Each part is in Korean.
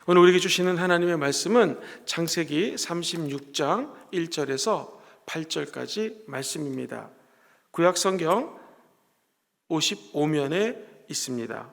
오늘 우리에게 주시는 하나님의 말씀은 창세기 36장 1절에서 8절까지 말씀입니다. 구약 성경 55면에 있습니다.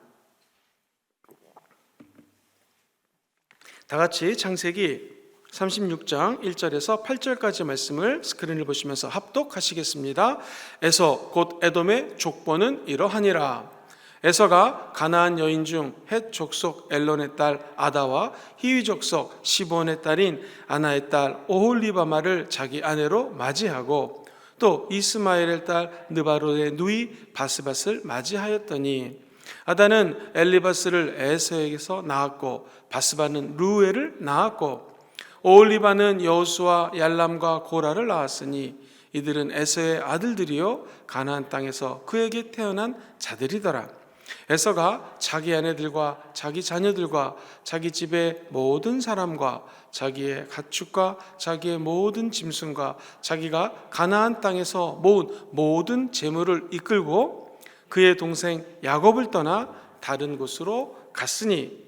다 같이 창세기 36장 1절에서 8절까지 말씀을 스크린을 보시면서 합독하시겠습니다. 에서 곧 에돔의 족보는 이러하니라. 에서가 가나안 여인 중 헷 족속 엘론의 딸 아다와 히위 족속 시본의 딸인 아나의 딸 오홀리바마를 자기 아내로 맞이하고 또 이스마엘의 딸 느바롯의 누이 바스밧을 맞이하였더니 아다는 엘리바스를 에서에게서 낳았고 바스밧은 루엘을 낳았고 오홀리바는 여호수아 얄람과 고라를 낳았으니 이들은 에서의 아들들이요 가나안 땅에서 그에게 태어난 자들이더라. 에서가 자기 아내들과 자기 자녀들과 자기 집의 모든 사람과 자기의 가축과 자기의 모든 짐승과 자기가 가나안 땅에서 모은 모든 재물을 이끌고 그의 동생 야곱을 떠나 다른 곳으로 갔으니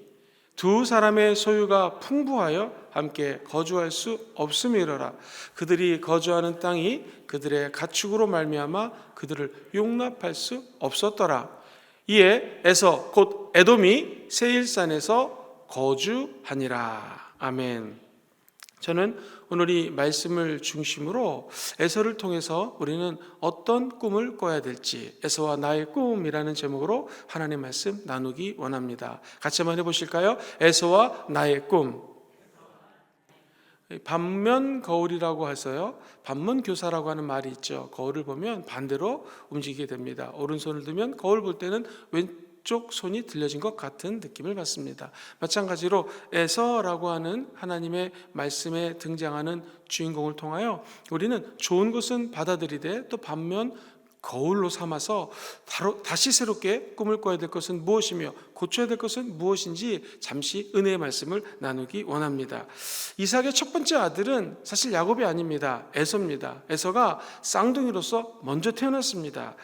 두 사람의 소유가 풍부하여 함께 거주할 수 없음이로라. 그들이 거주하는 땅이 그들의 가축으로 말미암아 그들을 용납할 수 없었더라. 이에 에서 곧 에돔이 세일산에서 거주하니라. 아멘. 저는 오늘 이 말씀을 중심으로 에서를 통해서 우리는 어떤 꿈을 꿔야 될지, 에서와 나의 꿈이라는 제목으로 하나님의 말씀 나누기 원합니다. 같이 한번 해보실까요? 에서와 나의 꿈. 반면 거울이라고 해서요, 반면 교사라고 하는 말이 있죠. 거울을 보면 반대로 움직이게 됩니다. 오른손을 들면 거울 볼 때는 왼쪽 손이 들려진 것 같은 느낌을 받습니다. 마찬가지로 에서라고 하는 하나님의 말씀에 등장하는 주인공을 통하여 우리는 좋은 것은 받아들이되 또 반면 거울로 삼아서 다시 새롭게 꿈을 꿔야 될 것은 무엇이며 고쳐야 될 것은 무엇인지 잠시 은혜의 말씀을 나누기 원합니다. 이삭의 첫 번째 아들은 사실 야곱이 아닙니다. 에서입니다. 에서가 쌍둥이로서 먼저 태어났습니다.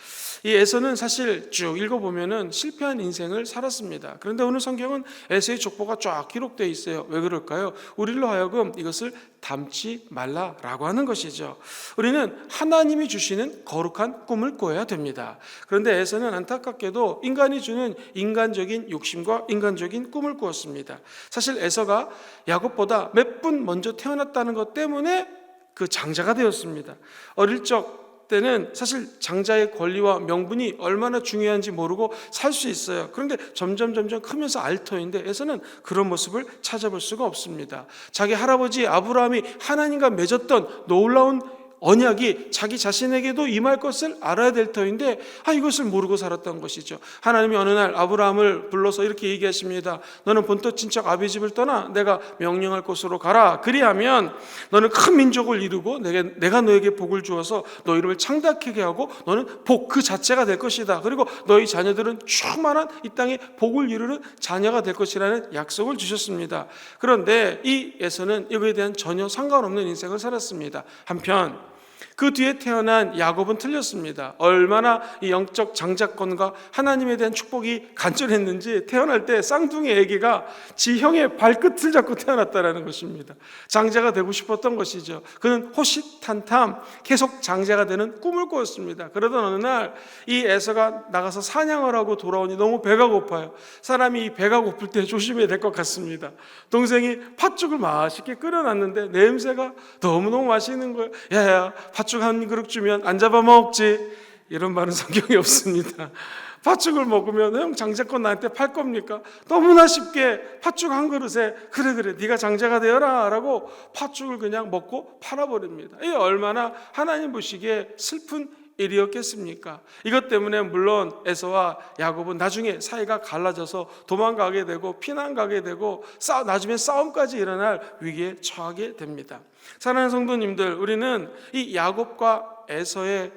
이 에서는 사실 쭉 읽어보면 실패한 인생을 살았습니다. 그런데 오늘 성경은 에서의 족보가 쫙 기록되어 있어요. 왜 그럴까요? 우리로 하여금 이것을 담지 말라라고 하는 것이죠. 우리는 하나님이 주시는 거룩한 꿈을 꿔야 됩니다. 그런데 에서는 안타깝게도 인간이 주는 인간적인 욕심과 인간적인 꿈을 꾸었습니다. 사실 에서가 야곱보다 몇 분 먼저 태어났다는 것 때문에 그 장자가 되었습니다. 어릴 적 때는 사실 장자의 권리와 명분이 얼마나 중요한지 모르고 살 수 있어요. 그런데 점점 크면서 알 터인데 에서는 그런 모습을 찾아볼 수가 없습니다. 자기 할아버지 아브라함이 하나님과 맺었던 놀라운 언약이 자기 자신에게도 임할 것을 알아야 될 터인데 이것을 모르고 살았던 것이죠. 하나님이 어느 날 아브라함을 불러서 이렇게 얘기하십니다. 너는 본토 친척 아비 집을 떠나 내가 명령할 곳으로 가라. 그리하면 너는 큰 민족을 이루고 내가 너에게 복을 주어서 너 이름을 창대하게 하고 너는 복 그 자체가 될 것이다. 그리고 너희 자녀들은 충만한 이 땅에 복을 이루는 자녀가 될 것이라는 약속을 주셨습니다. 그런데 이 에서는 이거에 대한 전혀 상관없는 인생을 살았습니다. 한편 그 뒤에 태어난 야곱은 틀렸습니다. 얼마나 이 영적 장자권과 하나님에 대한 축복이 간절했는지 태어날 때 쌍둥이 아기가 지 형의 발끝을 잡고 태어났다는 것입니다. 장자가 되고 싶었던 것이죠. 그는 호시탄탐 계속 장자가 되는 꿈을 꾸었습니다. 그러던 어느 날 이 에서가 나가서 사냥을 하고 돌아오니 너무 배가 고파요. 사람이 이 배가 고플 때 조심해야 될 것 같습니다. 동생이 팥죽을 맛있게 끓여놨는데 냄새가 너무너무 맛있는 거예요. 야야, 팥죽 한 그릇 주면 안 잡아먹지. 이런 말은 성경에 없습니다. 팥죽을 먹으면 형 장자권 나한테 팔 겁니까? 너무나 쉽게 팥죽 한 그릇에 그래 네가 장자가 되어라 라고 팥죽을 그냥 먹고 팔아버립니다. 이게 얼마나 하나님 보시기에 슬픈 일이었겠습니까? 이것 때문에 물론 에서와 야곱은 나중에 사이가 갈라져서 도망가게 되고 피난 가게 되고 나중에 싸움까지 일어날 위기에 처하게 됩니다. 사랑하는 성도님들, 우리는 이 야곱과 에서의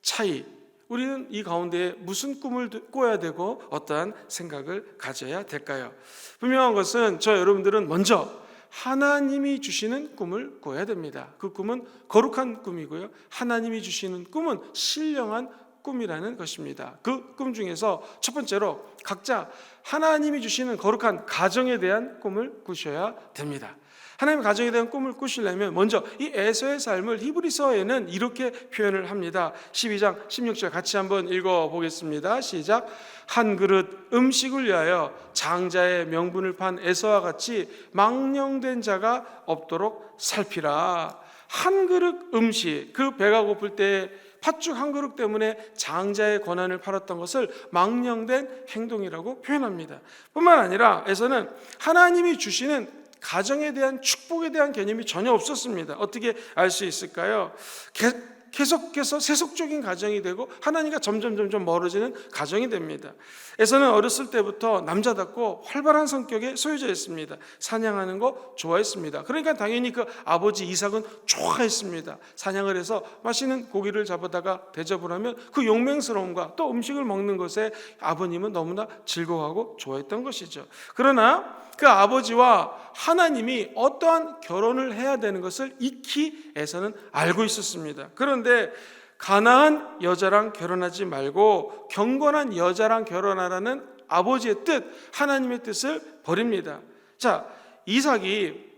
차이, 우리는 이 가운데 무슨 꿈을 꿔야 되고 어떠한 생각을 가져야 될까요? 분명한 것은 여러분들은 먼저 하나님이 주시는 꿈을 꿔야 됩니다. 그 꿈은 거룩한 꿈이고요. 하나님이 주시는 꿈은 신령한 꿈이라는 것입니다. 그 꿈 중에서 첫 번째로 각자 하나님이 주시는 거룩한 가정에 대한 꿈을 꾸셔야 됩니다. 하나님의 가정에 대한 꿈을 꾸시려면 먼저 이 에서의 삶을 히브리서에는 이렇게 표현을 합니다. 12장 16절 같이 한번 읽어보겠습니다. 시작. 한 그릇 음식을 위하여 장자의 명분을 판 에서와 같이 망령된 자가 없도록 살피라. 한 그릇 음식, 그 배가 고플 때 팥죽 한 그릇 때문에 장자의 권한을 팔았던 것을 망령된 행동이라고 표현합니다. 뿐만 아니라 에서는 하나님이 주시는 가정에 대한 축복에 대한 개념이 전혀 없었습니다. 어떻게 알 수 있을까요? 계속해서 세속적인 가정이 되고 하나님과 점점 멀어지는 가정이 됩니다. 에서는 어렸을 때부터 남자답고 활발한 성격의 소유자였습니다. 사냥하는 거 좋아했습니다. 그러니까 당연히 그 아버지 이삭은 좋아했습니다. 사냥을 해서 맛있는 고기를 잡아다가 대접을 하면 그 용맹스러움과 또 음식을 먹는 것에 아버님은 너무나 즐거워하고 좋아했던 것이죠. 그러나 그 아버지와 하나님이 어떠한 결혼을 해야 되는 것을 익히 에서는 알고 있었습니다. 그런데 가나안 여자랑 결혼하지 말고 경건한 여자랑 결혼하라는 아버지의 뜻, 하나님의 뜻을 버립니다. 자, 이삭이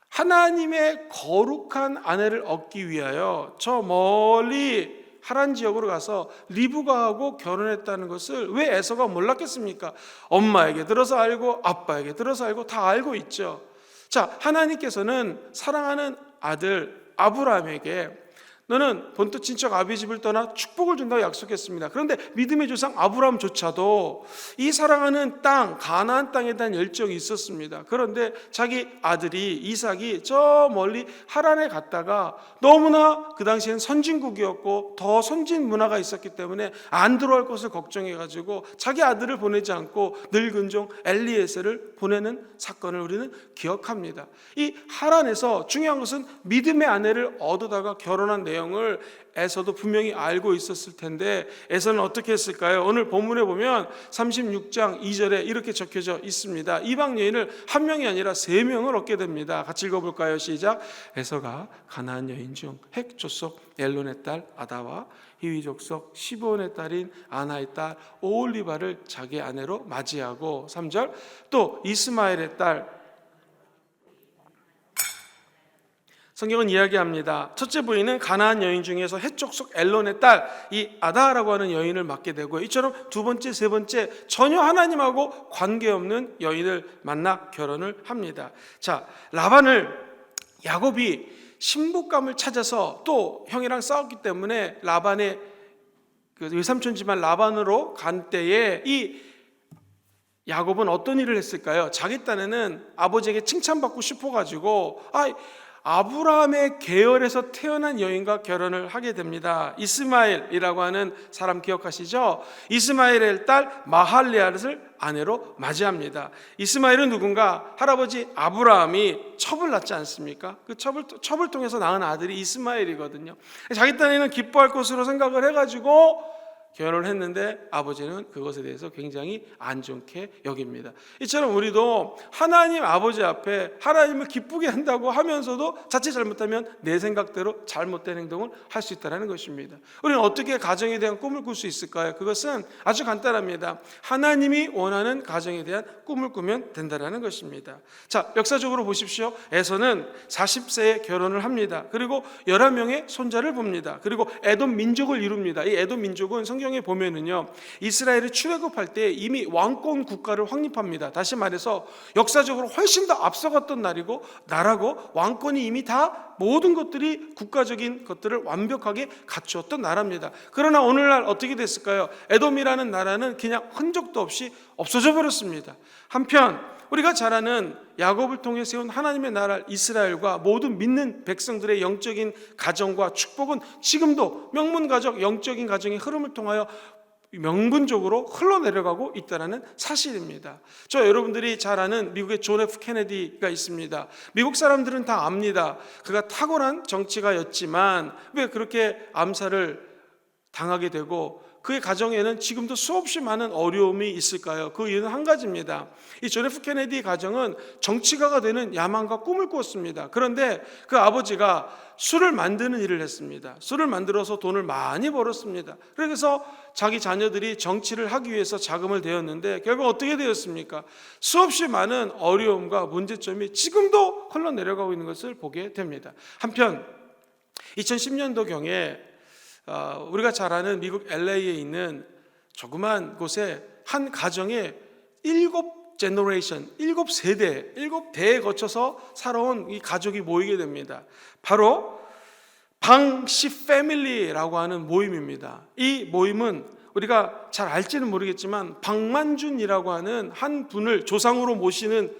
하나님의 거룩한 아내를 얻기 위하여 저 멀리 하란 지역으로 가서 리브가하고 결혼했다는 것을 왜 에서가 몰랐겠습니까? 엄마에게 들어서 알고 아빠에게 들어서 알고 다 알고 있죠. 자, 하나님께서는 사랑하는 아들 아브라함에게 너는 본토 친척 아비 집을 떠나 축복을 준다고 약속했습니다. 그런데 믿음의 조상 아브라함조차도 이 사랑하는 땅 가나안 땅에 대한 열정이 있었습니다. 그런데 자기 아들이 이삭이 저 멀리 하란에 갔다가 너무나 그 당시엔 선진국이었고 더 선진 문화가 있었기 때문에 안 들어갈 것을 걱정해가지고 자기 아들을 보내지 않고 늙은 종 엘리에셀을 보내는 사건을 우리는 기억합니다. 이 하란에서 중요한 것은 믿음의 아내를 얻어다가 결혼한 내용을 에서도 분명히 알고 있었을 텐데 에서는 어떻게 했을까요? 오늘 본문에 보면 36장 2절에 이렇게 적혀져 있습니다. 이방 여인을 한 명이 아니라 세 명을 얻게 됩니다. 같이 읽어볼까요? 시작. 에서가 가나안 여인 중 헷 족속 엘론의 딸 아다와 히위 족속 시브온의 딸인 아나의 딸 오홀리바를 자기 아내로 맞이하고 3절 또 이스마엘의 딸 성경은 이야기합니다. 첫째 부인은 가나안 여인 중에서 헷족속 엘론의 딸 이 아다라고 하는 여인을 맡게 되고요. 이처럼 두 번째, 세 번째 전혀 하나님하고 관계없는 여인을 만나 결혼을 합니다. 자, 야곱이 신부감을 찾아서 또 형이랑 싸웠기 때문에 라반의 그 외삼촌지만 라반으로 간 때에 이 야곱은 어떤 일을 했을까요? 자기 딴에는 아버지에게 칭찬받고 싶어가지고 아브라함의 계열에서 태어난 여인과 결혼을 하게 됩니다. 이스마엘이라고 하는 사람 기억하시죠? 이스마엘의 딸 마할레아를 아내로 맞이합니다. 이스마엘은 누군가? 할아버지 아브라함이 첩을 낳지 않습니까? 그 첩을 통해서 낳은 아들이 이스마엘이거든요. 자기 딴에는 기뻐할 것으로 생각을 해가지고 결혼을 했는데 아버지는 그것에 대해서 굉장히 안 좋게 여깁니다. 이처럼 우리도 하나님 아버지 앞에 하나님을 기쁘게 한다고 하면서도 자칫 잘못하면 내 생각대로 잘못된 행동을 할 수 있다는 것입니다. 우리는 어떻게 가정에 대한 꿈을 꿀 수 있을까요? 그것은 아주 간단합니다. 하나님이 원하는 가정에 대한 꿈을 꾸면 된다는 것입니다. 자, 역사적으로 보십시오. 에서는 40세에 결혼을 합니다. 그리고 11명의 손자를 봅니다. 그리고 에돔 민족을 이룹니다. 이 에돔 민족은 성경에 보면은요, 이스라엘이 출애굽할 때 이미 왕권 국가를 확립합니다. 다시 말해서 역사적으로 훨씬 더 앞서갔던 나라고 왕권이 이미 다 모든 것들이 국가적인 것들을 완벽하게 갖추었던 나라입니다. 그러나 오늘날 어떻게 됐을까요? 에돔이라는 나라는 그냥 흔적도 없이 없어져 버렸습니다. 한편 우리가 잘 아는 야곱을 통해 세운 하나님의 나라 이스라엘과 모든 믿는 백성들의 영적인 가정과 축복은 지금도 명문가족, 영적인 가정의 흐름을 통하여 명분적으로 흘러내려가고 있다는 사실입니다. 저 여러분들이 잘 아는 미국의 존 F 케네디가 있습니다. 미국 사람들은 다 압니다. 그가 탁월한 정치가였지만 왜 그렇게 암살을 당하게 되고 그의 가정에는 지금도 수없이 많은 어려움이 있을까요? 그 이유는 한 가지입니다. 이 존 F 케네디 가정은 정치가가 되는 야망과 꿈을 꾸었습니다. 그런데 그 아버지가 술을 만드는 일을 했습니다. 술을 만들어서 돈을 많이 벌었습니다. 그래서 자기 자녀들이 정치를 하기 위해서 자금을 대었는데 결국 어떻게 되었습니까? 수없이 많은 어려움과 문제점이 지금도 흘러내려가고 있는 것을 보게 됩니다. 한편 2010년도경에 우리가 잘 아는 미국 LA에 있는 조그만 곳에 한 가정에 7대에 거쳐서 살아온 이 가족이 모이게 됩니다. 바로 방씨 패밀리라고 하는 모임입니다. 이 모임은 우리가 잘 알지는 모르겠지만 박만준이라고 하는 한 분을 조상으로 모시는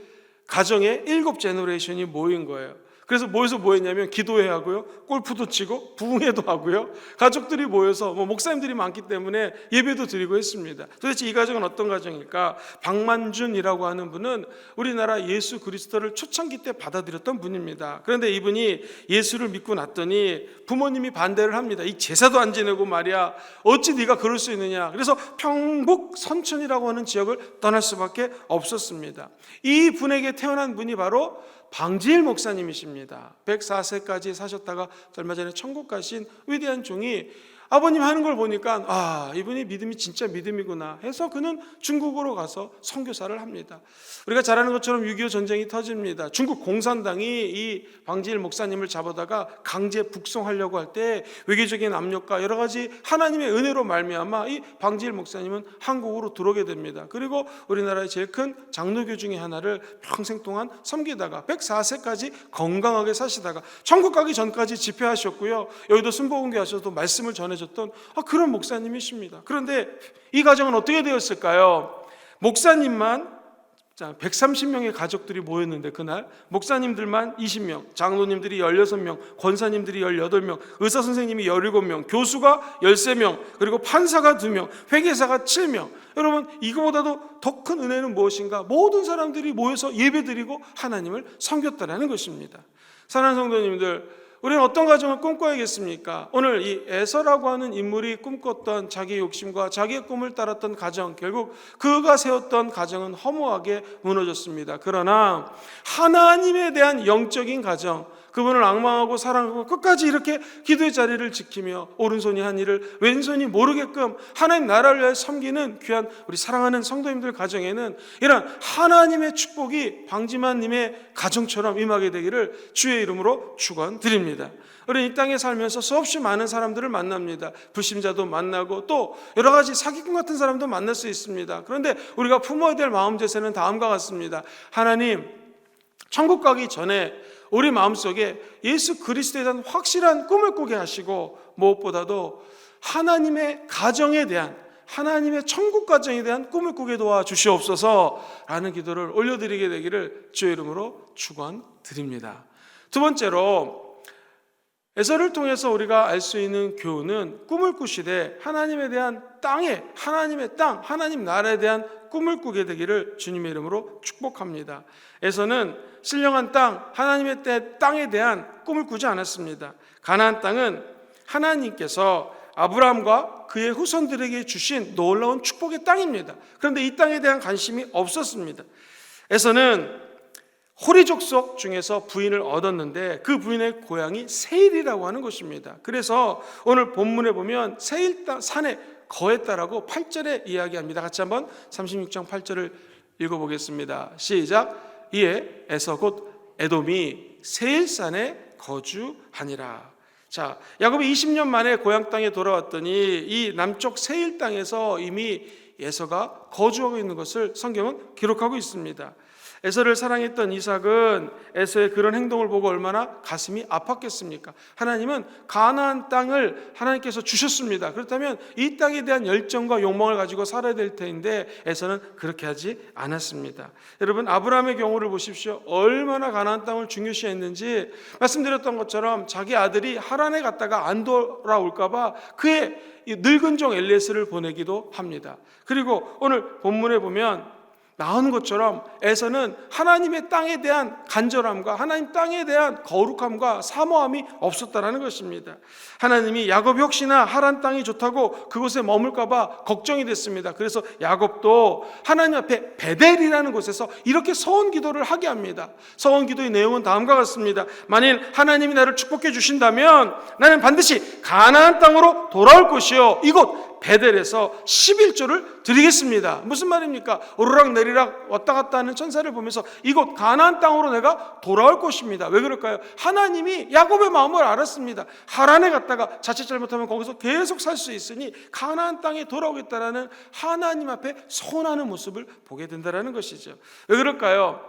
가정의 7제너레이션이 모인 거예요. 그래서 모여서 뭐 했냐면 기도회 하고요, 골프도 치고 부흥회도 하고요, 가족들이 모여서 목사님들이 많기 때문에 예배도 드리고 했습니다. 도대체 이 가정은 어떤 가정일까? 박만준이라고 하는 분은 우리나라 예수 그리스도를 초창기 때 받아들였던 분입니다. 그런데 이분이 예수를 믿고 났더니 부모님이 반대를 합니다. 이 제사도 안 지내고 말이야, 어찌 네가 그럴 수 있느냐. 그래서 평북 선천이라고 하는 지역을 떠날 수밖에 없었습니다. 이 분에게 태어난 분이 바로 방지일 목사님이십니다. 104세까지 사셨다가 얼마 전에 천국 가신 위대한 종이 아버님 하는 걸 보니까 이분이 믿음이 진짜 믿음이구나 해서 그는 중국으로 가서 선교사를 합니다. 우리가 잘 아는 것처럼 6.25 전쟁이 터집니다. 중국 공산당이 이 방지일 목사님을 잡아다가 강제 북송하려고 할 때 외교적인 압력과 여러 가지 하나님의 은혜로 말미암아 이 방지일 목사님은 한국으로 들어오게 됩니다. 그리고 우리나라의 제일 큰 장로교 중에 하나를 평생 동안 섬기다가 104세까지 건강하게 사시다가 천국 가기 전까지 집회하셨고요, 여의도 순복음교회 하셔도 말씀을 전해줬던 그런 목사님이십니다. 그런데 이 가정은 어떻게 되었을까요? 목사님만 130명의 가족들이 모였는데 그날 목사님들만 20명, 장로님들이 16명, 권사님들이 18명, 의사선생님이 17명, 교수가 13명, 그리고 판사가 2명, 회계사가 7명. 여러분, 이거보다도 더 큰 은혜는 무엇인가? 모든 사람들이 모여서 예배드리고 하나님을 섬겼다라는 것입니다. 사랑하는 성도님들, 우리는 어떤 가정을 꿈꿔야겠습니까? 오늘 이 에서라고 하는 인물이 꿈꿨던 자기의 욕심과 자기의 꿈을 따랐던 가정, 결국 그가 세웠던 가정은 허무하게 무너졌습니다. 그러나 하나님에 대한 영적인 가정, 그분을 악망하고 사랑하고 끝까지 이렇게 기도의 자리를 지키며 오른손이 한 일을 왼손이 모르게끔 하나님 나라를 위해 섬기는 귀한 우리 사랑하는 성도님들 가정에는 이런 하나님의 축복이 방지만님의 가정처럼 임하게 되기를 주의 이름으로 축원드립니다. 우리는 이 땅에 살면서 수없이 많은 사람들을 만납니다. 불신자도 만나고 또 여러 가지 사기꾼 같은 사람도 만날 수 있습니다. 그런데 우리가 품어야 될 마음 자세는 다음과 같습니다. 하나님, 천국 가기 전에 우리 마음속에 예수 그리스도에 대한 확실한 꿈을 꾸게 하시고 무엇보다도 하나님의 가정에 대한, 하나님의 천국 가정에 대한 꿈을 꾸게 도와주시옵소서라는 기도를 올려드리게 되기를 주의 이름으로 축원드립니다. 두 번째로 에서를 통해서 우리가 알 수 있는 교훈은 꿈을 꾸시되 하나님에 대한 하나님의 땅, 하나님 나라에 대한 꿈을 꾸게 되기를 주님의 이름으로 축복합니다. 에서는 신령한 땅, 하나님의 땅에 대한 꿈을 꾸지 않았습니다. 가나안 땅은 하나님께서 아브라함과 그의 후손들에게 주신 놀라운 축복의 땅입니다. 그런데 이 땅에 대한 관심이 없었습니다. 에서는 호리 족속 중에서 부인을 얻었는데 그 부인의 고향이 세일이라고 하는 곳입니다. 그래서 오늘 본문에 보면 세일 산에 거했다라고 8절에 이야기합니다. 같이 한번 36장 8절을 읽어보겠습니다. 시작. 이에 에서 곧 에돔이 세일산에 거주하니라. 자, 야곱이 20년 만에 고향 땅에 돌아왔더니 이 남쪽 세일 땅에서 이미 에서가 거주하고 있는 것을 성경은 기록하고 있습니다. 에서를 사랑했던 이삭은 에서의 그런 행동을 보고 얼마나 가슴이 아팠겠습니까? 하나님은 가나안 땅을 하나님께서 주셨습니다. 그렇다면 이 땅에 대한 열정과 욕망을 가지고 살아야 될 텐데 에서는 그렇게 하지 않았습니다. 여러분, 아브라함의 경우를 보십시오. 얼마나 가나안 땅을 중요시했는지 말씀드렸던 것처럼 자기 아들이 하란에 갔다가 안 돌아올까 봐 그의 늙은 종 엘리에스를 보내기도 합니다. 그리고 오늘 본문에 보면 나오는 것처럼 에서는 하나님의 땅에 대한 간절함과 하나님 땅에 대한 거룩함과 사모함이 없었다라는 것입니다. 하나님이 야곱이 혹시나 하란 땅이 좋다고 그곳에 머물까 봐 걱정이 됐습니다. 그래서 야곱도 하나님 앞에 베델이라는 곳에서 이렇게 서원 기도를 하게 합니다. 서원 기도의 내용은 다음과 같습니다. 만일 하나님이 나를 축복해 주신다면 나는 반드시 가나안 땅으로 돌아올 것이요, 이곳 베델에서 11조를 드리겠습니다. 무슨 말입니까? 오르락 내리락 왔다 갔다 하는 천사를 보면서 이곳 가나안 땅으로 내가 돌아올 것입니다. 왜 그럴까요? 하나님이 야곱의 마음을 알았습니다. 하란에 갔다가 자칫 잘못하면 거기서 계속 살 수 있으니 가나안 땅에 돌아오겠다라는 하나님 앞에 소원하는 모습을 보게 된다는 것이죠. 왜 그럴까요?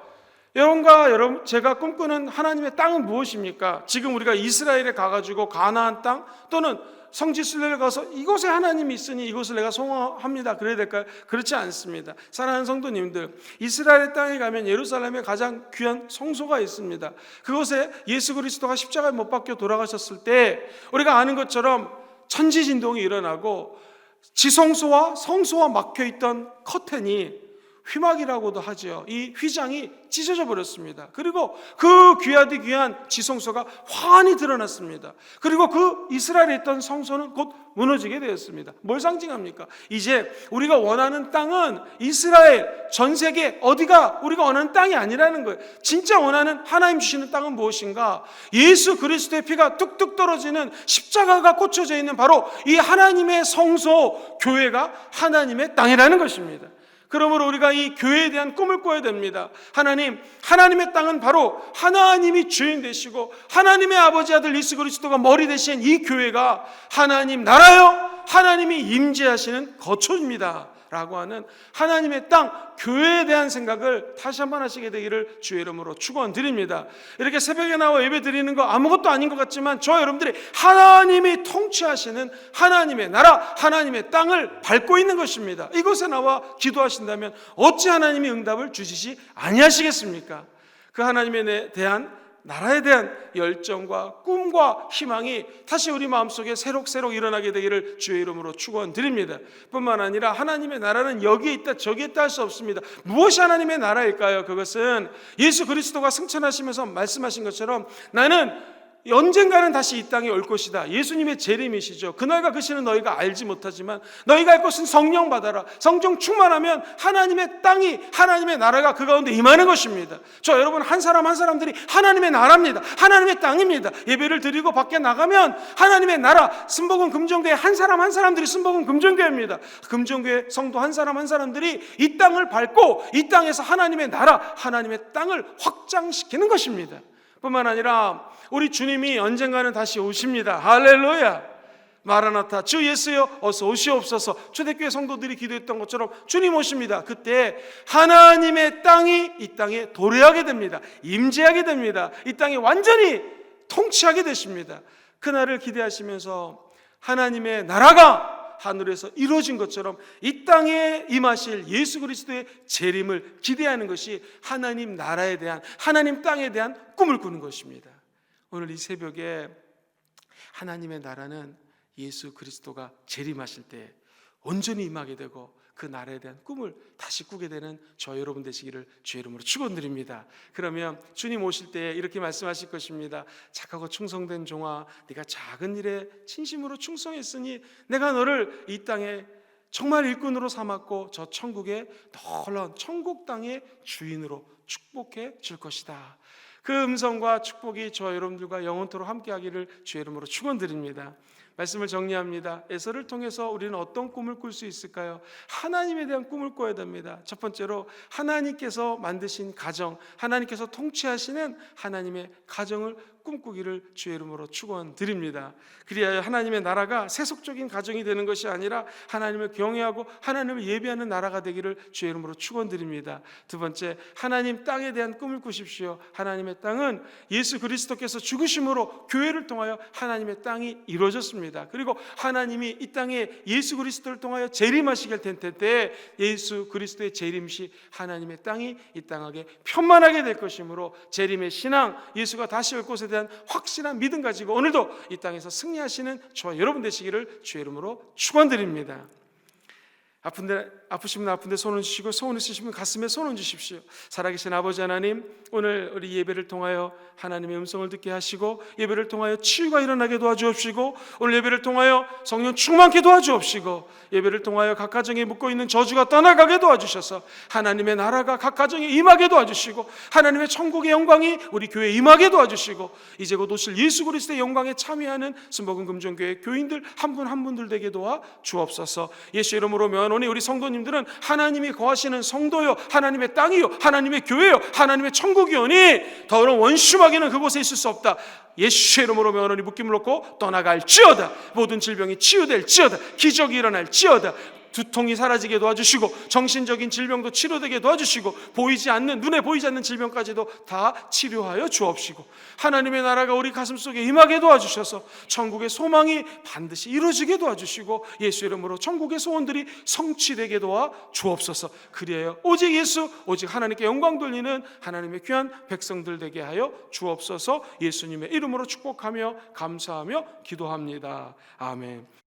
여러분, 제가 꿈꾸는 하나님의 땅은 무엇입니까? 지금 우리가 이스라엘에 가가지고 가나안 땅 또는 성지 순례를 가서 이곳에 하나님이 있으니 이곳을 내가 송화합니다, 그래야 될까요? 그렇지 않습니다. 사랑하는 성도님들, 이스라엘 땅에 가면 예루살렘에 가장 귀한 성소가 있습니다. 그곳에 예수 그리스도가 십자가에 못 박혀 돌아가셨을 때 우리가 아는 것처럼 천지진동이 일어나고 지성소와 성소와 막혀있던 커튼이, 휘막이라고도 하죠, 이 휘장이 찢어져 버렸습니다. 그리고 그 귀하디 귀한 지성소가 환히 드러났습니다. 그리고 그 이스라엘에 있던 성소는 곧 무너지게 되었습니다. 뭘 상징합니까? 이제 우리가 원하는 땅은 이스라엘, 전 세계 어디가 우리가 원하는 땅이 아니라는 거예요. 진짜 원하는 하나님 주시는 땅은 무엇인가? 예수 그리스도의 피가 뚝뚝 떨어지는 십자가가 꽂혀져 있는 바로 이 하나님의 성소, 교회가 하나님의 땅이라는 것입니다. 그러므로 우리가 이 교회에 대한 꿈을 꿔야 됩니다. 하나님의 땅은 바로 하나님이 주인 되시고 하나님의 아버지 아들 예수 그리스도가 머리 되신 이 교회가 하나님 나라요, 하나님이 임재하시는 거처입니다 라고 하는 하나님의 땅, 교회에 대한 생각을 다시 한번 하시게 되기를 주의 이름으로 축원드립니다. 이렇게 새벽에 나와 예배 드리는 거 아무것도 아닌 것 같지만 저 여러분들이 하나님이 통치하시는 하나님의 나라, 하나님의 땅을 밟고 있는 것입니다. 이곳에 나와 기도하신다면 어찌 하나님이 응답을 주시지 아니하시겠습니까? 그 하나님에 대한, 나라에 대한 열정과 꿈과 희망이 다시 우리 마음속에 새록새록 일어나게 되기를 주의 이름으로 축원드립니다. 뿐만 아니라 하나님의 나라는 여기에 있다 저기에 있다 할 수 없습니다. 무엇이 하나님의 나라일까요? 그것은 예수 그리스도가 승천하시면서 말씀하신 것처럼 나는 언젠가는 다시 이 땅에 올 것이다. 예수님의 재림이시죠. 그날과 그 시는 너희가 알지 못하지만 너희가 알 것은 성령 받아라. 성령 충만하면 하나님의 땅이, 하나님의 나라가 그 가운데 임하는 것입니다. 저 여러분 한 사람 한 사람들이 하나님의 나라입니다. 하나님의 땅입니다. 예배를 드리고 밖에 나가면 하나님의 나라, 순복음 금정교회 한 사람 한 사람들이 순복음 금정교회입니다. 금정교회 성도 한 사람 한 사람들이 이 땅을 밟고 이 땅에서 하나님의 나라, 하나님의 땅을 확장시키는 것입니다. 뿐만 아니라 우리 주님이 언젠가는 다시 오십니다. 할렐루야. 마라나타, 주 예수여 어서 오시옵소서. 초대교회 성도들이 기도했던 것처럼 주님 오십니다. 그때 하나님의 땅이 이 땅에 도래하게 됩니다. 임재하게 됩니다. 이 땅에 완전히 통치하게 되십니다. 그날을 기대하시면서 하나님의 나라가 하늘에서 이루어진 것처럼 이 땅에 임하실 예수 그리스도의 재림을 기대하는 것이 하나님 나라에 대한, 하나님 땅에 대한 꿈을 꾸는 것입니다. 오늘 이 새벽에 하나님의 나라는 예수 그리스도가 재림하실 때 온전히 임하게 되고 그 나라에 대한 꿈을 다시 꾸게 되는 저 여러분 되시기를 주의 이름으로 축원드립니다. 그러면 주님 오실 때 이렇게 말씀하실 것입니다. 착하고 충성된 종아, 네가 작은 일에 진심으로 충성했으니 내가 너를 이 땅에 정말 일꾼으로 삼았고 저 천국의 놀라운 천국 땅의 주인으로 축복해 줄 것이다. 그 음성과 축복이 저 여러분들과 영원토록 함께하기를 주의 이름으로 축원드립니다. 말씀을 정리합니다. 에서를 통해서 우리는 어떤 꿈을 꿀 수 있을까요? 하나님에 대한 꿈을 꿔야 됩니다. 첫 번째로 하나님께서 만드신 가정, 하나님께서 통치하시는 하나님의 가정을 꿈꾸기를 주의 이름으로 축원드립니다. 그리하여 하나님의 나라가 세속적인 가정이 되는 것이 아니라 하나님을 경외하고 하나님을 예배하는 나라가 되기를 주의 이름으로 축원드립니다. 두 번째, 하나님 땅에 대한 꿈을 꾸십시오. 하나님의 땅은 예수 그리스도께서 죽으심으로 교회를 통하여 하나님의 땅이 이루어졌습니다. 그리고 하나님이 이 땅에 예수 그리스도를 통하여 재림하시게 될 텐데 예수 그리스도의 재림시 하나님의 땅이 이 땅하게 편만하게 될 것이므로 재림의 신앙, 예수가 다시 올 것에 대한 확실한 믿음 가지고 오늘도 이 땅에서 승리하시는 저와 여러분 되시기를 주의 이름으로 축원드립니다. 아프시면 아픈데 손을 주시고 소원 있으시면 가슴에 손을 주십시오. 살아계신 아버지 하나님, 오늘 우리 예배를 통하여 하나님의 음성을 듣게 하시고 예배를 통하여 치유가 일어나게 도와주옵시고 오늘 예배를 통하여 성령 충만케 도와주옵시고 예배를 통하여 각 가정에 묻고 있는 저주가 떠나가게 도와주셔서 하나님의 나라가 각 가정에 임하게 도와주시고 하나님의 천국의 영광이 우리 교회에 임하게 도와주시고 이제 곧 오실 예수 그리스도의 영광에 참여하는 순복음 금종교회 교인들 한 분 한 분들 되게 도와 주옵소서. 예수 이름으로 면오니 우리 성도님들은 하나님이 거하시는 성도요 하나님의 땅이요 하나님의 교회요 하나님의 천국이오니 더러운 원수마귀는 그곳에 있을 수 없다. 예수 이름으로 면오니 묶임을 놓고 떠나갈지어다. 모든 질병이 치유될지어다. 기적이 일어날지어다. 두통이 사라지게 도와주시고 정신적인 질병도 치료되게 도와주시고 눈에 보이지 않는 질병까지도 다 치료하여 주옵시고 하나님의 나라가 우리 가슴속에 임하게 도와주셔서 천국의 소망이 반드시 이루어지게 도와주시고 예수 이름으로 천국의 소원들이 성취되게 도와 주옵소서. 그리하여 오직 예수 오직 하나님께 영광 돌리는 하나님의 귀한 백성들 되게 하여 주옵소서. 예수님의 이름으로 축복하며 감사하며 기도합니다. 아멘.